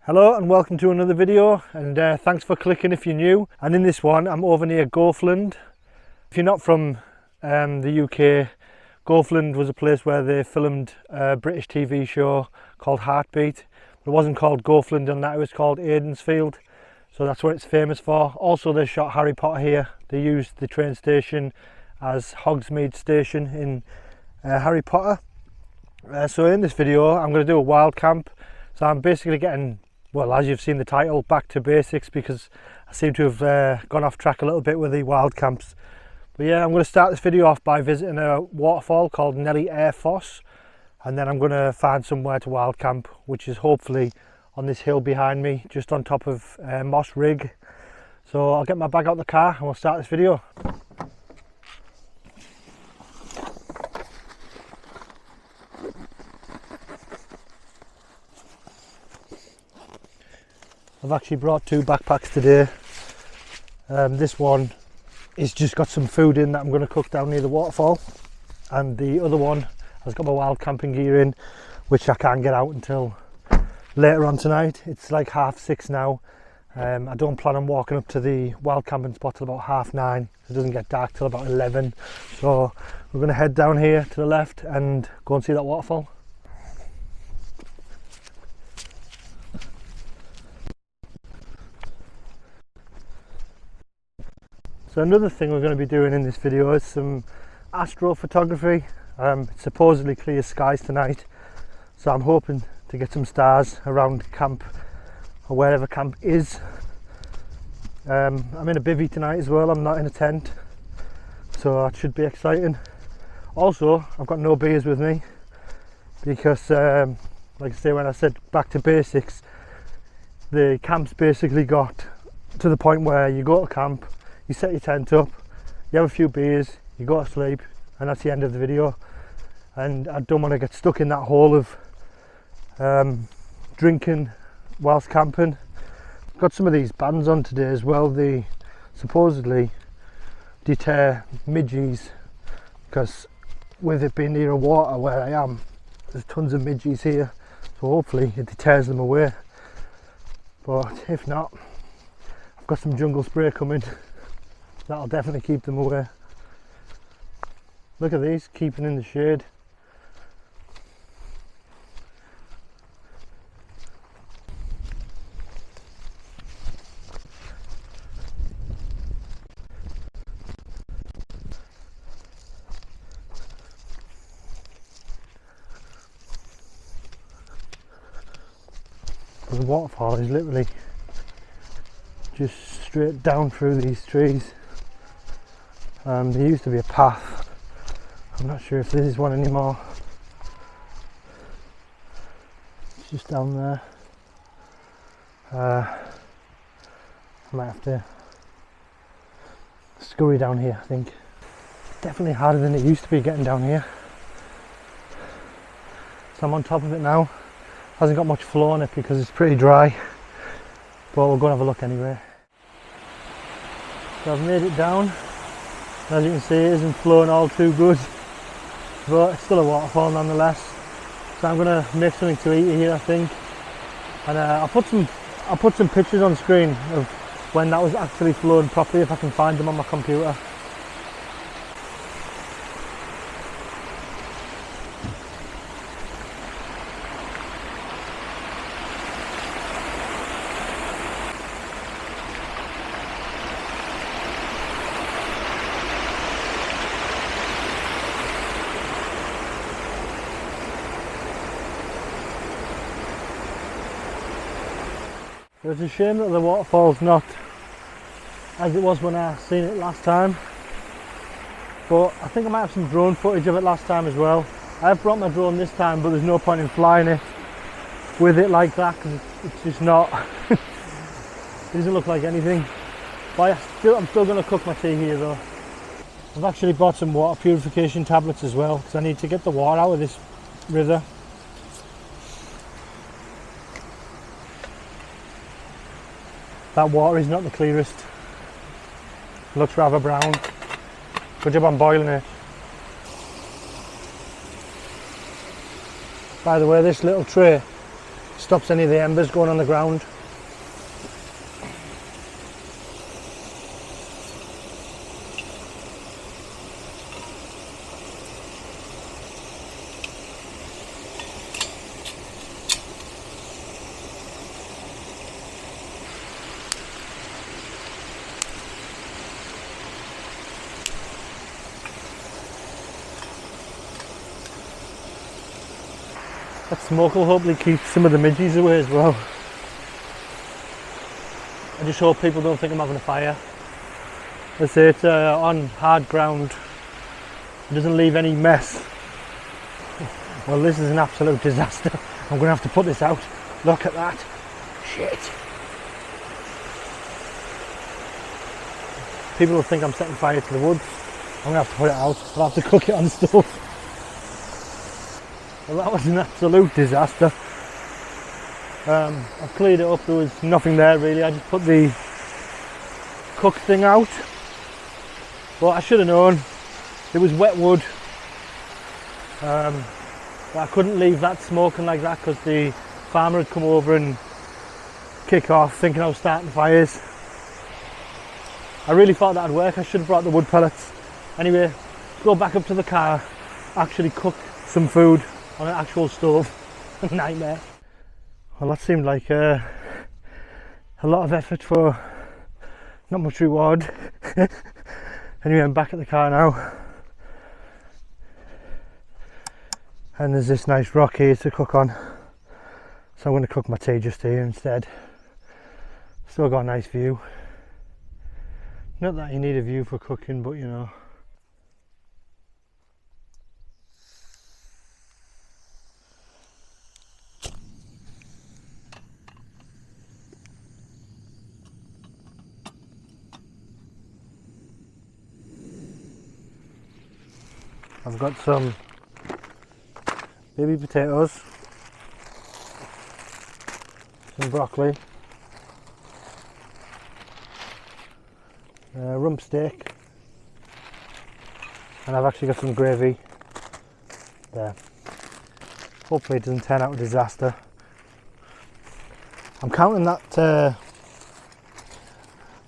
Hello and welcome to another video, and thanks for clicking if you're new. And in this one I'm over near Goathland. If you're not from the UK, Goathland was a place where they filmed a British TV show called Heartbeat. It wasn't called Goathland on that, it was called Aidensfield, so that's what it's famous for. Also they shot Harry Potter here. They used the train station as Hogsmeade Station in Harry Potter. So in this video I'm going to do a wild camp. So I'm basically getting, well, as you've seen the title, back to basics, because I seem to have gone off track a little bit with the wild camps. But yeah, I'm going to start this video off by visiting a waterfall called Nelly Air Foss, and then I'm going to find somewhere to wild camp, which is hopefully on this hill behind me, just on top of Moss Rig. So I'll get my bag out of the car and we'll start this video. I've actually brought two backpacks today. This one is just got some food in that I'm going to cook down near the waterfall, and the other one has got my wild camping gear in, which I can't get out until later on tonight. It's like 6:30 now. I don't plan on walking up to the wild camping spot till about 9:30. It doesn't get dark till about 11, so we're going to head down here to the left and go and see that waterfall. So another thing we're going to be doing in this video is some astrophotography. It's supposedly clear skies tonight, so I'm hoping to get some stars around camp or wherever camp is. I'm in a bivvy tonight as well, I'm not in a tent, so that should be exciting. Also, I've got no beers with me because, like I say, when I said back to basics, the camp's basically got to the point where you go to camp, you set your tent up, you have a few beers, you go to sleep, and that's the end of the video. And I don't want to get stuck in that hole of drinking whilst camping. Got some of these bands on today as well. They supposedly deter midges, because with it being near a water where I am, there's tons of midges here, so hopefully it deters them away. But if not, I've got some jungle spray coming. That'll definitely keep them away. Look at these, keeping in the shade. The waterfall is literally just straight down through these trees. There used to be a path. I'm not sure if this is one anymore. It's just down there. I might have to scurry down here, I think. Definitely harder than it used to be getting down here. So I'm on top of it now. Hasn't got much flow on it because it's pretty dry, but we'll go and have a look anyway. So I've made it down. As you can see, it isn't flowing all too good, but it's still a waterfall nonetheless. So I'm going to make something to eat here, I think, and I'll put some pictures on screen of when that was actually flowing properly, if I can find them on my computer. It's a shame that the waterfall's not as it was when I seen it last time, but I think I might have some drone footage of it last time as well. I have brought my drone this time, but there's no point in flying it with it like that, because it's just not it doesn't look like anything. But I'm still going to cook my tea here though. I've actually bought some water purification tablets as well, because I need to get the water out of this river. That water is not the clearest. It looks rather brown. Good job on boiling it. By the way, this little tray stops any of the embers going on the ground. That smoke will hopefully keep some of the midges away as well. I just hope people don't think I'm having a fire. I say it's on hard ground. It doesn't leave any mess. Well, this is an absolute disaster. I'm going to have to put this out. Look at that. Shit. People will think I'm setting fire to the woods. I'm going to have to put it out. I'll have to cook it on the stove. Well, that was an absolute disaster. I've cleared it up, there was nothing there really. I just put the cook thing out. But I should have known. It was wet wood. But I couldn't leave that smoking like that because the farmer had come over and kick off thinking I was starting fires. I really thought that'd work. I should have brought the wood pellets. Anyway, go back up to the car, actually cook some food on an actual stove. Nightmare. Well, that seemed like a lot of effort for not much reward. Anyway, I'm back at the car now. And there's this nice rock here to cook on. So I'm going to cook my tea just here instead. Still got a nice view. Not that you need a view for cooking, but you know. I've got some baby potatoes, some broccoli, rump steak, and I've actually got some gravy there. Hopefully it doesn't turn out a disaster. I'm counting that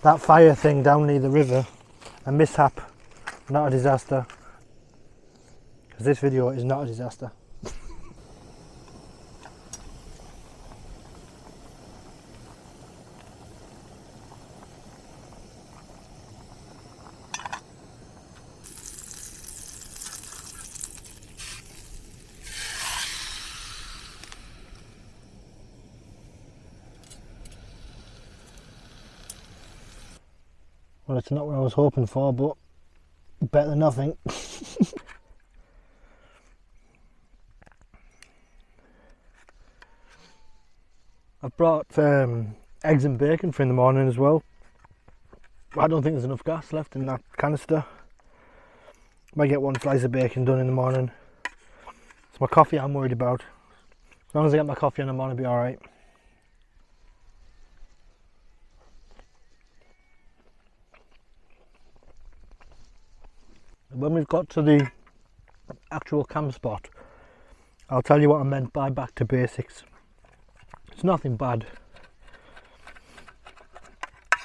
that fire thing down near the river a mishap, not a disaster. Because this video is not a disaster. Well, it's not what I was hoping for, but better than nothing. I've brought eggs and bacon for in the morning as well. I don't think there's enough gas left in that canister. Might get one slice of bacon done in the morning. It's my coffee I'm worried about. As long as I get my coffee in the morning, I'll be alright. When we've got to the actual camp spot, I'll tell you what I meant by back to basics. It's nothing bad.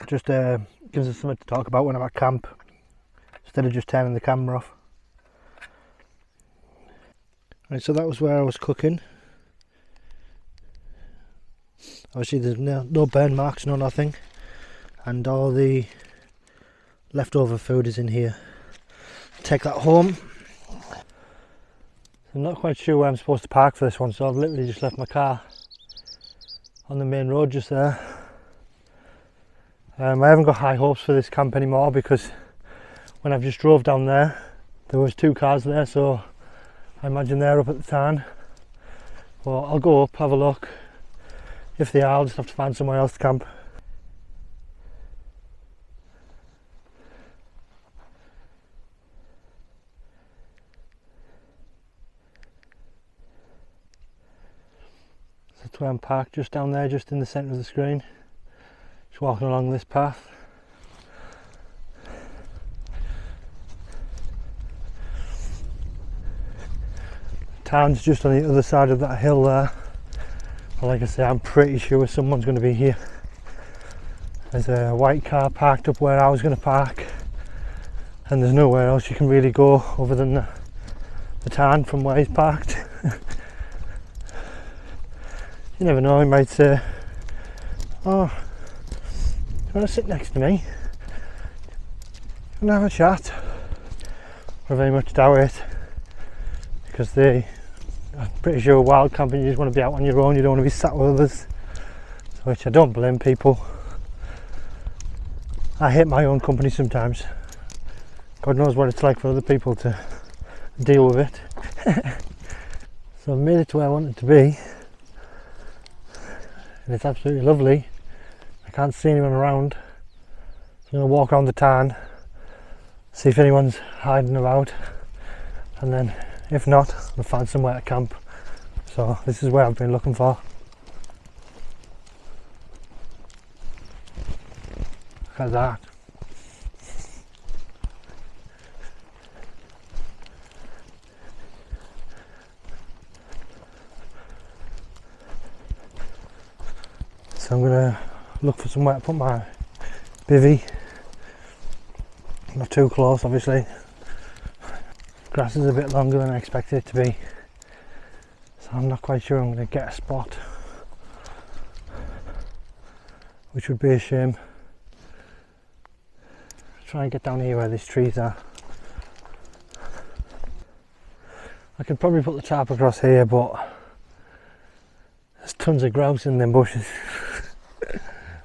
It just gives us something to talk about when I'm at camp, instead of just turning the camera off. Right, so that was where I was cooking. Obviously there's no burn marks, no nothing. And all the leftover food is in here. Take that home. I'm not quite sure where I'm supposed to park for this one, so I've literally just left my car on the main road just there. I haven't got high hopes for this camp anymore because when I've just drove down there was 2 cars there, so I imagine they're up at the tarn. Well, I'll go up, have a look. If they are, I'll just have to find somewhere else to camp. That's where I'm parked, just down there, just in the centre of the screen. Just walking along this path. Town's just on the other side of that hill there. But like I say, I'm pretty sure someone's going to be here. There's a white car parked up where I was going to park, and there's nowhere else you can really go other than the tarn from where he's parked. You never know, he might say, "Oh, you want to sit next to me? You want to have a chat?" I very much doubt it, because I'm pretty sure wild camping, you just want to be out on your own, you don't want to be sat with others, which I don't blame people. I hate my own company sometimes. God knows what it's like for other people to deal with it. So I've made it to where I wanted to be, and it's absolutely lovely. I can't see anyone around, so I'm going to walk around the tarn, see if anyone's hiding about, and then if not, I'll find somewhere to camp. So this is where I've been looking for. Look at that. So I'm gonna look for somewhere to put my bivvy. Not too close, obviously. Grass is a bit longer than I expected it to be, so I'm not quite sure I'm going to get a spot, which would be a shame. Try and get down here where these trees are. I could probably put the tarp across here, but there's tons of grouse in them bushes.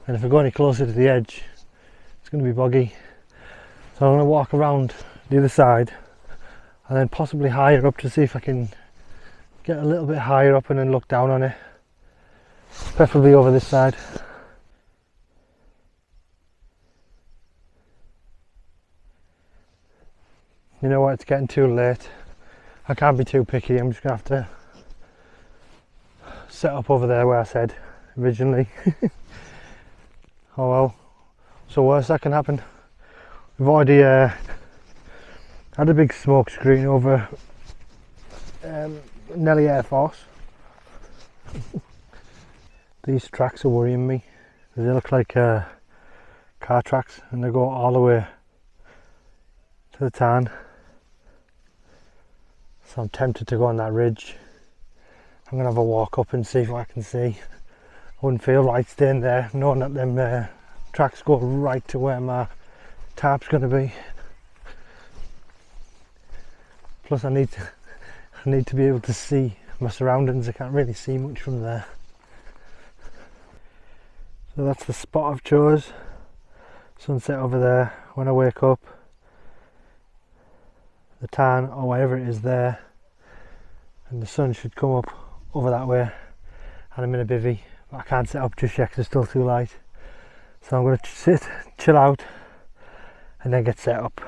And if I go any closer to the edge, it's going to be boggy. So I'm going to walk around the other side and then possibly higher up to see if I can get a little bit higher up and then look down on it. Preferably over this side. You know what, it's getting too late. I can't be too picky, I'm just going to have to set up over there where I said originally. Oh well, so worse that can happen. We've already had a big smoke screen over Nelly Air Force. These tracks are worrying me. They look like car tracks, and they go all the way to the tarn. So I'm tempted to go on that ridge. I'm gonna have a walk up and see what I can see. I wouldn't feel right staying there knowing that them tracks go right to where my tarp's gonna be. Plus I need to be able to see my surroundings. I can't really see much from there. So that's the spot I've chose. Sunset over there. When I wake up, the tarn or wherever it is there, and the sun should come up over that way, and I'm in a bivvy, but I can't set up just yet because it's still too light. So I'm going to sit, chill out, and then get set up.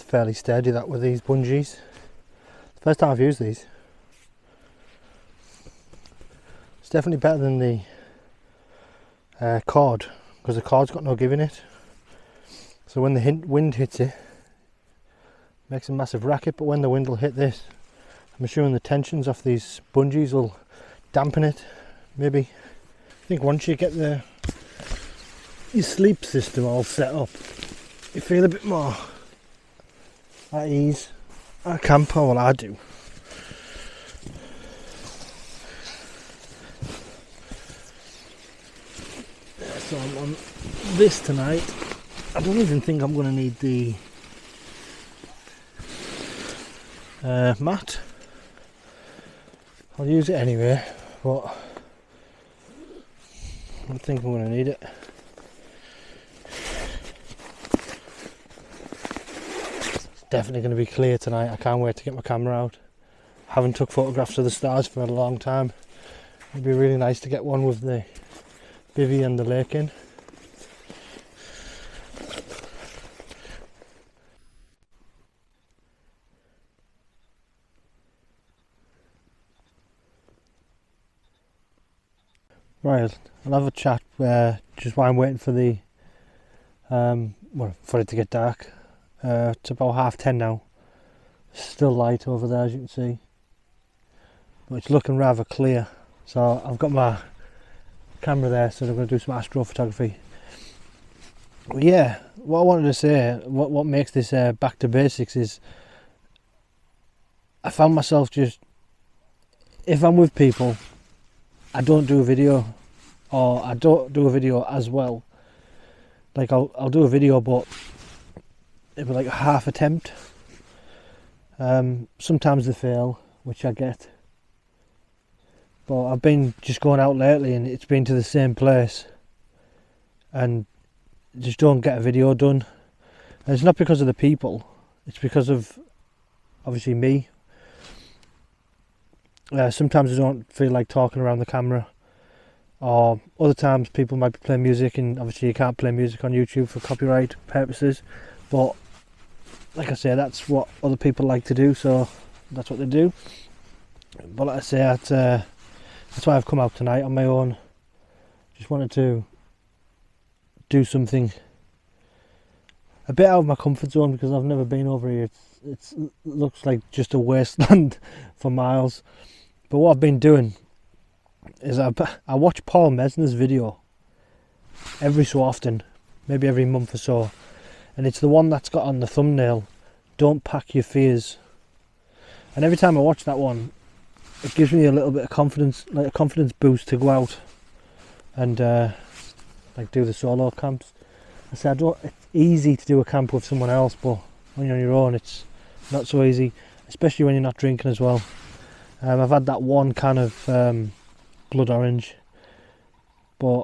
Fairly sturdy that with these bungees. First time I've used these. It's definitely better than the cord, because the cord's got no give in it. So when the wind hits it, it makes a massive racket, but when the wind will hit this, I'm assuming the tensions off these bungees will dampen it, maybe. I think once you get your sleep system all set up, you feel a bit more at ease at camp, or well, I do. So I'm on this tonight. I don't even think I'm going to need the mat. I'll use it anyway, but I don't think I'm going to need it. Definitely going to be clear tonight. I can't wait to get my camera out. I haven't took photographs of the stars for a long time. It'd be really nice to get one with the bivvy and the lake in. Right, I'll have a chat just while I'm waiting for the well, for it to get dark. It's about 10:30 now. Still light over there, as you can see, but it's looking rather clear. So I've got my camera there, so I'm going to do some astrophotography. But yeah, what I wanted to say, what makes this back to basics is, I found myself just, if I'm with people, I don't do a video, or I don't do a video as well. Like I'll do a video, but it'll be like a half attempt. Sometimes they fail, which I get. But I've been just going out lately, and it's been to the same place, and just don't get a video done. And it's not because of the people; it's because of obviously me. Sometimes I don't feel like talking around the camera, or other times people might be playing music, and obviously you can't play music on YouTube for copyright purposes. But like I say, that's what other people like to do, so that's what they do. But like I say, that's why I've come out tonight on my own. Just wanted to do something a bit out of my comfort zone, because I've never been over here. It looks like just a wasteland for miles. But what I've been doing is I watch Paul Mesner's video every so often, maybe every month or so, and it's the one that's got on the thumbnail, "Don't pack your fears." And every time I watch that one, it gives me a little bit of confidence, like a confidence boost to go out and like do the solo camps. I say it's easy to do a camp with someone else, but when you're on your own, it's not so easy, especially when you're not drinking as well. I've had that one can of blood orange, but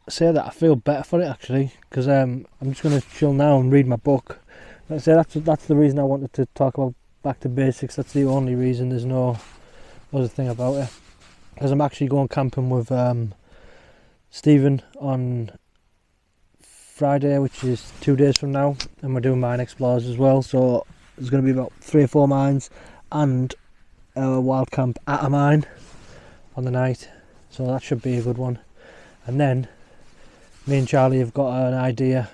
I say that I feel better for it actually, because I'm just going to chill now and read my book. Like I say, that's the reason I wanted to talk about back to basics. That's the only reason. There's no other thing about it, because I'm actually going camping with Stephen on Friday, which is 2 days from now, and we're doing mine explorers as well. So there's going to be about 3 or 4 mines and a wild camp at a mine on the night, so that should be a good one. And then me and Charlie have got an idea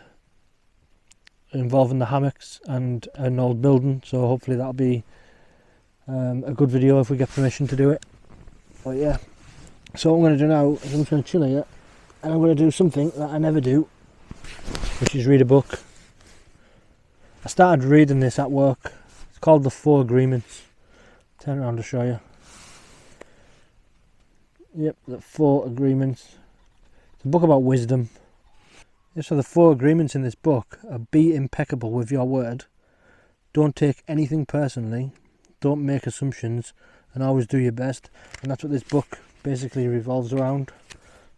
involving the hammocks and an old building, so hopefully that'll be a good video if we get permission to do it. But yeah, so what I'm going to do now is I'm just going to chill here, and I'm going to do something that I never do, which is read a book. I started reading this at work. It's called The 4 Agreements. Turn around to show you. Yep, The 4 Agreements. It's a book about wisdom. Yeah, so the 4 agreements in this book are: be impeccable with your word, don't take anything personally, don't make assumptions, and always do your best. And that's what this book basically revolves around.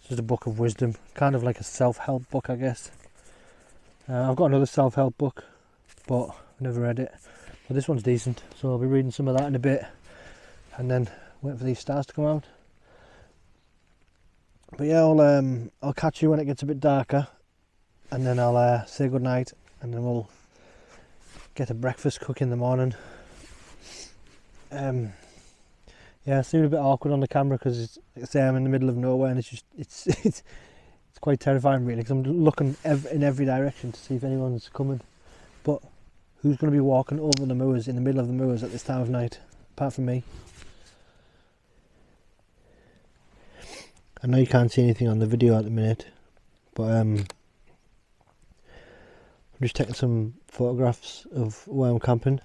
It's just a book of wisdom, kind of like a self-help book, I guess. I've got another self-help book, but I've never read it. But this one's decent, so I'll be reading some of that in a bit, and then wait for these stars to come out. But yeah, I'll catch you when it gets a bit darker, and then I'll say good night, and then we'll get a breakfast cook in the morning. Yeah, it seemed a bit awkward on the camera because like I say, I'm in the middle of nowhere, and it's quite terrifying really, because I'm looking in every direction to see if anyone's coming. But who's going to be walking over the moors in the middle of the moors at this time of night, apart from me? I know you can't see anything on the video at the minute, but I'm just taking some photographs of where I'm camping.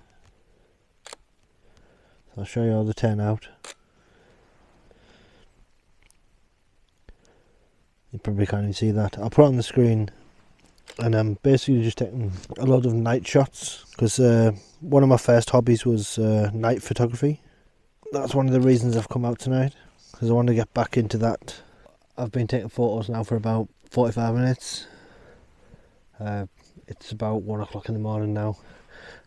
So I'll show you how they turn out. You probably can't even see that. I'll put it on the screen, and I'm basically just taking a lot of night shots, because one of my first hobbies was night photography. That's one of the reasons I've come out tonight, because I want to get back into that. I've been taking photos now for about 45 minutes. It's about 1 o'clock in the morning now,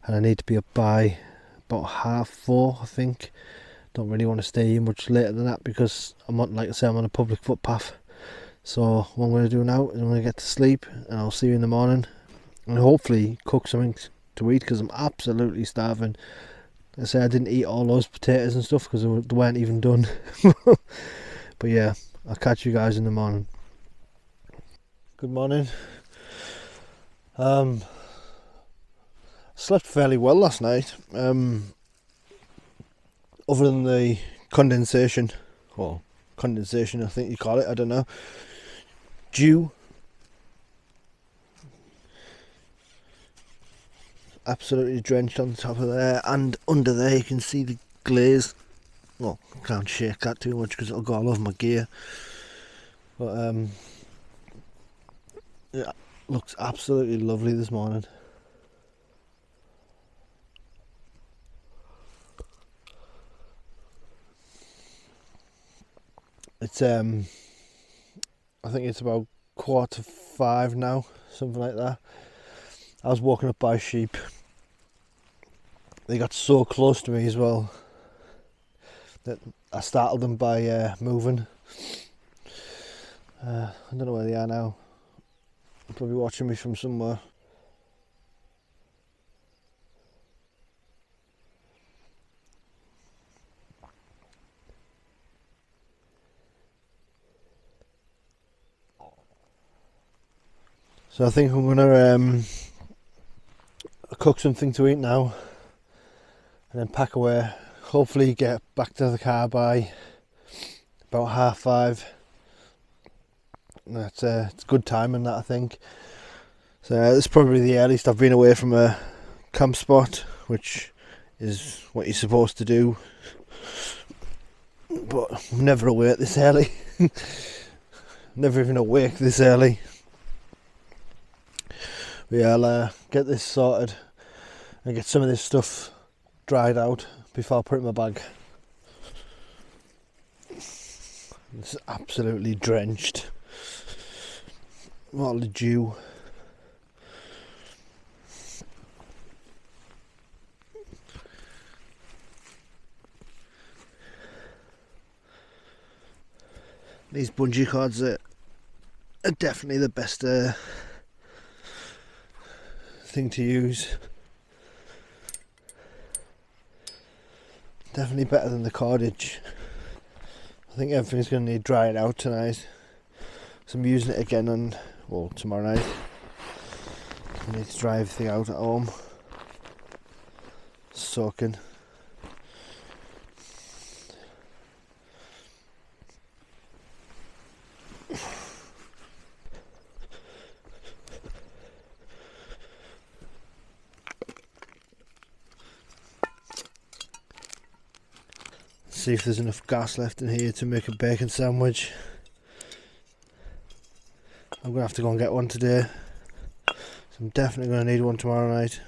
and I need to be up by about 4:30, I think. Don't really want to stay here much later than that, because I'm on, like I say, I'm on a public footpath. So what I'm going to do now is I'm going to get to sleep, and I'll see you in the morning, and hopefully cook something to eat, because I'm absolutely starving. I say I didn't eat all those potatoes and stuff because they weren't even done. But yeah, I'll catch you guys in the morning. Good morning. Slept fairly well last night. Other than the condensation, I think you call it, I don't know. Dew. Absolutely drenched on the top of there, and under there you can see the glaze. Well, I can't shake that too much because it'll go all over my gear. But it looks absolutely lovely this morning. It's I think it's about 4:45 now, something like that. I was walking up by sheep. They got so close to me as well that I startled them by moving. I don't know where they are now. They're probably watching me from somewhere. So I think I'm gonna cook something to eat now and then pack away. Hopefully get back to the car by about 5:30. That's it's good timing, that, I think. So it's probably the earliest I've been away from a camp spot, which is what you're supposed to do. But I'm never awake this early. Never even awake this early. But yeah, I'll get this sorted and get some of this stuff dried out before I put it in my bag. It's absolutely drenched. All the dew. These bungee cords are definitely the best thing to use. Definitely better than the cordage. I think everything's going to need drying out tonight, so I'm using it again on, well, tomorrow night. I need to dry everything out at home. Soaking. See if there's enough gas left in here to make a bacon sandwich. I'm going to have to go and get one today, so I'm definitely going to need one tomorrow night.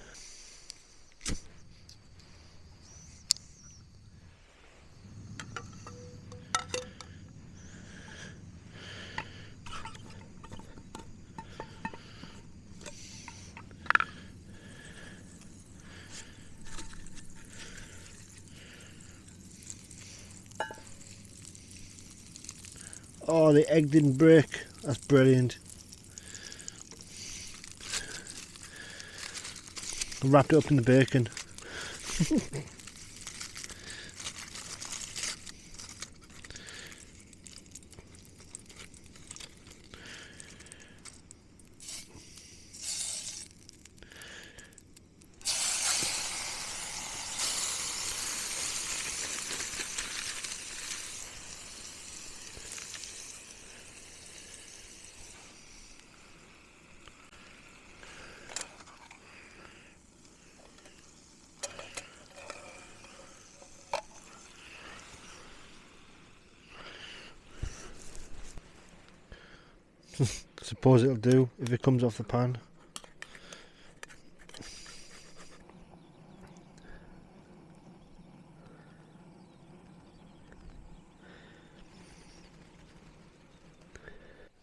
Oh, the egg didn't break. That's brilliant. I wrapped it up in the bacon. Suppose it'll do if it comes off the pan.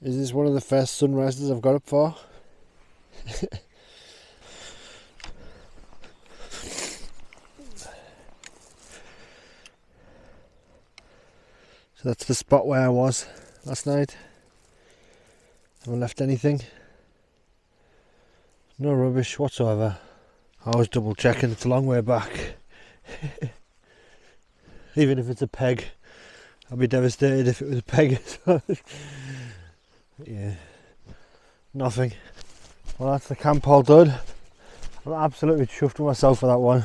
Is this one of the first sunrises I've got up for? So that's the spot where I was last night. Haven't left anything. No rubbish whatsoever. I was double checking, it's a long way back. Even if it's a peg, I'd be devastated if it was a peg. Yeah, nothing. Well, that's the camp all done. I'm absolutely chuffed with myself for that one.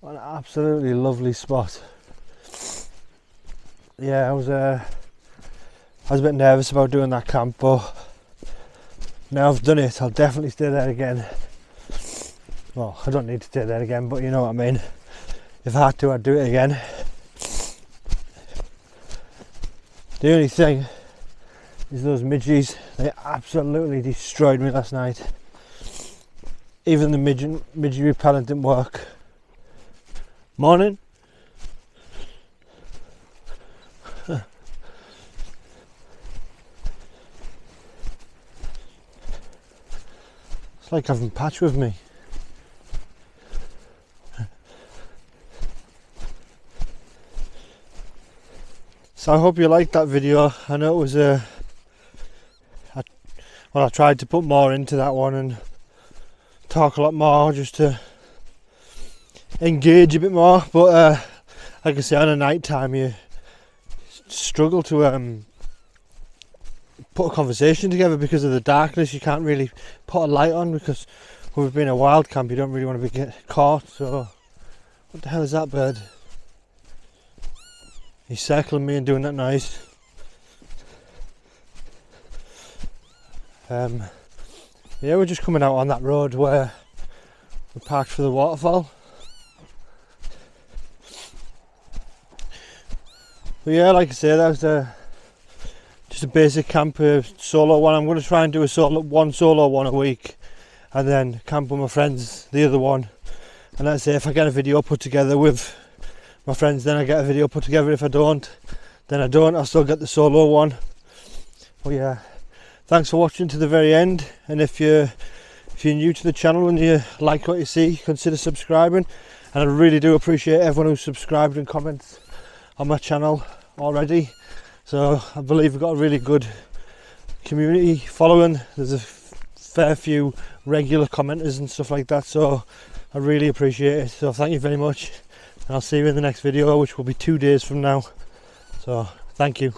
An absolutely lovely spot. Yeah, I was a bit nervous about doing that camp, but now I've done it, I'll definitely stay there again. Well, I don't need to stay there again, but you know what I mean. If I had to, I'd do it again. The only thing is those midges, they absolutely destroyed me last night. Even the midge repellent didn't work. Morning. It's like having Patch with me. So I hope you liked that video. I know it was I tried to put more into that one and talk a lot more just to engage a bit more, but like I say, on a night time you struggle to put a conversation together because of the darkness. You can't really put a light on because we've been a wild camp, you don't really want to get caught. So what the hell is that bird? He's circling me and doing that noise. Yeah, we're just coming out on that road where we parked for the waterfall. But yeah, like I say, that was just a basic camp, solo one. I'm going to try and do a solo one a week, and then camp with my friends the other one. And let's say if I get a video put together with my friends, then I get a video put together. If I don't, then I don't. I'll still get the solo one. But yeah, thanks for watching to the very end. And if you're new to the channel and you like what you see, consider subscribing. And I really do appreciate everyone who's subscribed and comments on my channel already. So I believe we've got a really good community following. There's a fair few regular commenters and stuff like that, so I really appreciate it. So thank you very much, and I'll see you in the next video, which will be 2 days from now. So thank you.